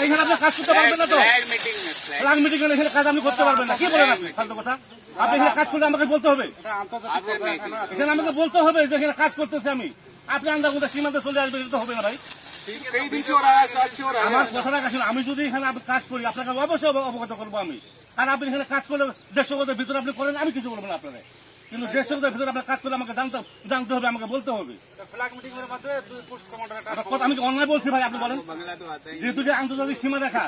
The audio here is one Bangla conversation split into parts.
এখানে আপনি কাজ করতে পারবেন না তো? ফ্ল্যাগ মিটিং এখানে কাজ আপনি করতে পারবেন না। কি বলেন আপনি ফালতু কথা? আপনি এখানে কাজ করলে আমাকে বলতে হবে, এখানে আমাকে বলতে হবে যে এখানে কাজ করতেছি আমি। আপনি আন্দাজ মধ্যে সীমান্তে চলে আসবেন, এটা তো হবে না ভাই। আমার কথাটা শুনুন, আমি যদি এখানে কাজ করি আপনাকে অবশ্যই অবগত করবো আমি। আর আপনি এখানে কাজ করলে 150 গজের ভিতরে আপনি করেন, আমি কিছু বলবো না আপনারা। কিন্তু 150 গজের ভিতরে আপনার কাজ করলে আমাকে জানতে হবে, আমাকে বলতে হবে। আমি কি অন্যায় বলছি ভাই? আপনি বলেন। যেহেতু যে আন্তর্জাতিক সীমা রেখা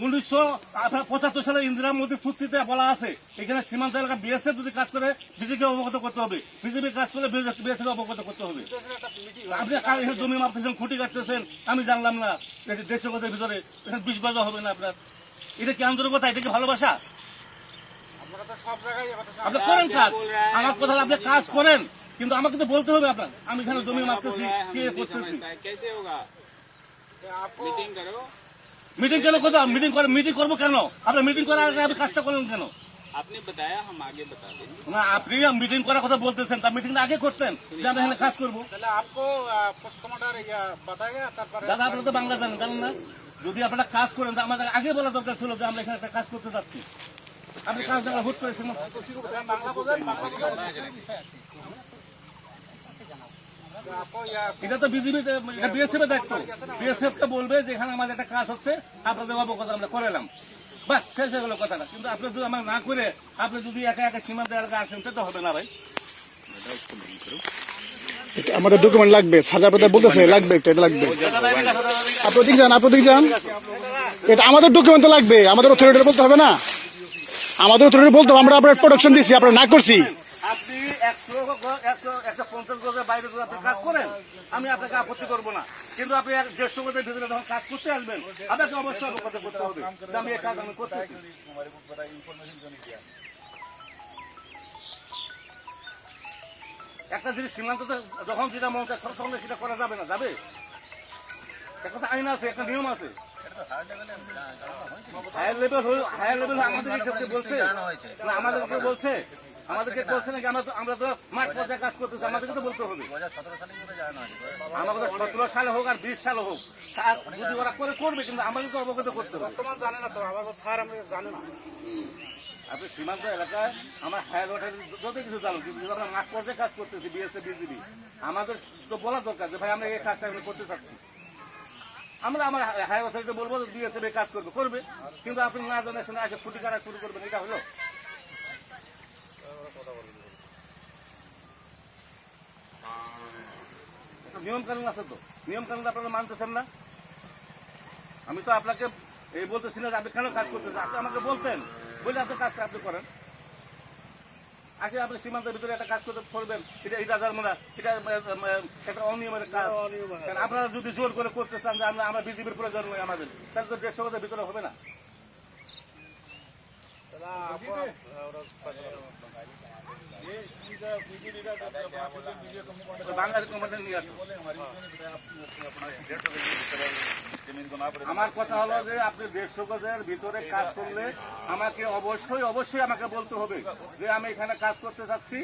1975 সালে ইন্দিরা মোদী চুক্তিতে বলা আছে, এখানে সীমান্ত এলাকা বিএসএফ যদি কাজ করে বিজেপিকে অবগত করতে হবে, বিজেপি কাজ করলে বিএসএফ অবগত করতে হবে। আপনি এখানে জমি মাপতেছেন, খুঁটি কাটতেছেন, আমি জানলাম না। 150 গজের ভিতরে 20 গজ হবে না আপনার। এটা কি আন্তরিকতা? এটা কি ভালোবাসা? আপনি করেন কাজ, আমার কথা আপনি কাজ করেন, কিন্তু আমাকে তো বলতে হবে আপনার। আমি এখানে জমি মাপতেছি, কে করতেছি। মিটিং কেন করতে? মিটিং করবো কেন? আপনার মিটিং করার আগে আপনি কাজটা করলেন কেন? आपने बताया हम आगे बता देंगे না, আপনি মিটিং করার কথা বলতেছেন, তার মিটিংটা আগে করতেন যে আমরা এখানে কাজ করবো। দাদা আপনারা তো বাংলা জানেন না? যদি আপনারা কাজ করেন তো আমাদের আগে বলা দরকার ছিল যে আমরা এখানে একটা কাজ করতে যাচ্ছি। আপনি কাজ জায়গা হুট করেছেন। এটা তো বিজেপি, এটা বিএসএফ এর দায়িত্ব। বিএসএফ কে বলবে যে এখানে আমাদের একটা কাজ হচ্ছে, আপনাদের অবগত আমরা করালাম, বাস শেষ হয়ে গেল কথাটা। কিন্তু আপনি যদি আমার না করে আপনি যদি একা একা সীমান্ত এলাকা আসেন, সেটা হবে না ভাই। আমাদের ডকুমেন্ট লাগবে, সাজা পেতে বলতেছে লাগবে, এটা লাগবে। আপনি দিক যান, এটা আমাদের ডকুমেন্ট লাগবে, আমাদের অথরিটি বলতে হবে না, আমাদের অথরিটি বলতে হবে আমরা আপনার প্রোডাকশন দিচ্ছি, আপনার না করছি। আপনি 150 গজের বাইরে যদি আপনি কাজ করেন, আমি আপনাকে আপত্তি করবো না। কিন্তু আপনি 150 গজের ভিতরে যখন কাজ করতে আসবেন, আপনাকে অবশ্যই অবগত করতে হবে যে আমি এই কাজ আমি করতেছি। একটা জিনিস সীমান্ততে যখন যেটা মন চায় তখন সেটা করা যাবে না, যাবে? একটা আইন আছে, একটা নিয়ম আছে। হায়ার লেভেল আমাদেরকে বলছে, আমাদেরকে বলছে নাকি? আমরা তো মাঠ পর্যায়ে কাজ করতেছি, আমাদেরকে তো বলতে হবে। আমাদের 17 সালে হোক আর 20 সালে হোক, যদি ওরা করবে, কিন্তু আমাদের তো অবগত করতে হবে। জানে না তো, আমার স্যার আমরা জানে না। আপনি সীমান্ত এলাকায় আমার হায়ার ওয়াটার যত কিছু জানো, কিন্তু আমরা মাঠ পর্যায়ে কাজ করতেছি, বিএসএফ বিজিবি, আমাদের তো বলা দরকার যে ভাই আমরা এই কাজটা করতে চাচ্ছি। আমরা আমার হায়ার অথরিটি বলবো বিএসএফ কাজ করবে, কিন্তু আপনি না জানেন শুনে আগে খুঁটি কাটা শুরু করবেন, এটা হলো? নিয়ম কানুন আছে তো, নিয়ম কানুন আপনারা মানতেছেন না। আমি তো আপনাকে এই বলতেছি না যে আপনি কেন কাজ করতেছেন, আপনি আমাকে বলতেন, বলে আপনি কাজটা আপনি করেন। আজকে আপনি সীমান্তের ভিতরে একটা কাজ করতে করবেন, এটা একটা অনিয়মের কাজ। আপনারা যদি জোর করে করতে চান যে আমরা বিজেপির প্রয়োজন নয় আমাদের, তাহলে তো 150 গজের ভিতরে হবে না। বাঙালি কমান্ডার নিয়ে আসুন। আমার কথা হলো যে আপনি 150 গজের ভিতরে কাজ করলে আমাকে অবশ্যই আমাকে বলতে হবে যে আমি এখানে কাজ করতে চাচ্ছি,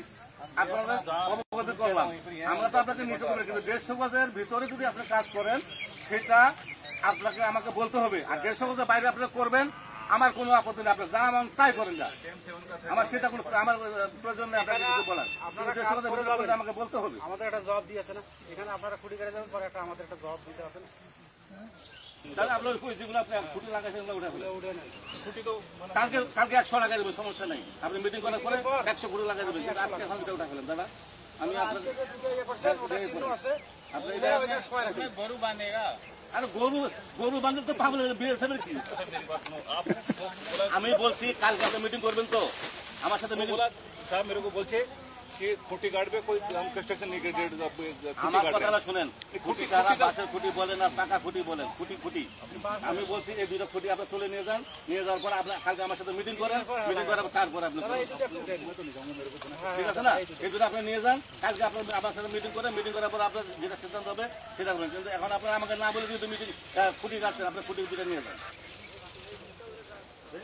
আপনারা অবগত করলাম। আমরা তো আপনাকে নিচে করে, কিন্তু 150 গজের ভিতরে যদি আপনি কাজ করেন সেটা আপনাকে আমাকে বলতে হবে। আর 150 গজের বাইরে আপনারা করবেন, আমার কোনো আপত্তি নেই, আপনার যা মন তাই করেন না, আমার সেটা কোনো আমার প্রয়োজন নেই আপনাকে কিছু বলার। আমাকে বলতে হবে। আমাদের একটা জব দিয়েছে না, এখানে আপনারা খুঁটি করে যাবেন, পরে আমাদের একটা জব দিতে আছে না। তাহলে আপনার যেগুলো আপনি খুঁটি লাগাইছেন উঠে নেন। কালকে 100 লাগাই দেবেন, সমস্যা নেই। আপনি মিটিং করার পরে 100 খুঁটি লাগাই দেবেন, কিন্তু আপনি এখন এটা উঠা ফেলেন। দাদা আমি আপনাকে गरु बांधेगा আরে গরু বান্ধব তো পাগল বিএসএফের কি? আমি বলছি কালকে আপনি মিটিং করবেন তো আমার সাথে মিটিং। साहब मेरे को बोलছে कि खुटी गार्ड पे कोई हम कंस्ट्रक्शन नहीं कर। আমার কথাটা শুনেন, খুঁটি কারা বাঁশের খুঁটি বলেন আর পাকা খুঁটি বলেন, খুঁটি আমি বলছি এই দুটো খুঁটি আপনি তুলে নিয়ে যান, নিয়ে যাওয়ার পর আপনি কালকে আমার সাথে মিটিং করেন, মিটিং করার তারপরে আপনি ঠিক আছে না, এই দুটো আপনি নিয়ে যান, কালকে আপনি আমার সাথে মিটিং করার পর আপনার যেটা সিদ্ধান্ত হবে সেটা করবেন। কিন্তু এখন আপনারা আমাকে না বলে যদি মিটিং খুঁটি কাটছেন, আপনি খুঁটি দুটো নিয়ে যান।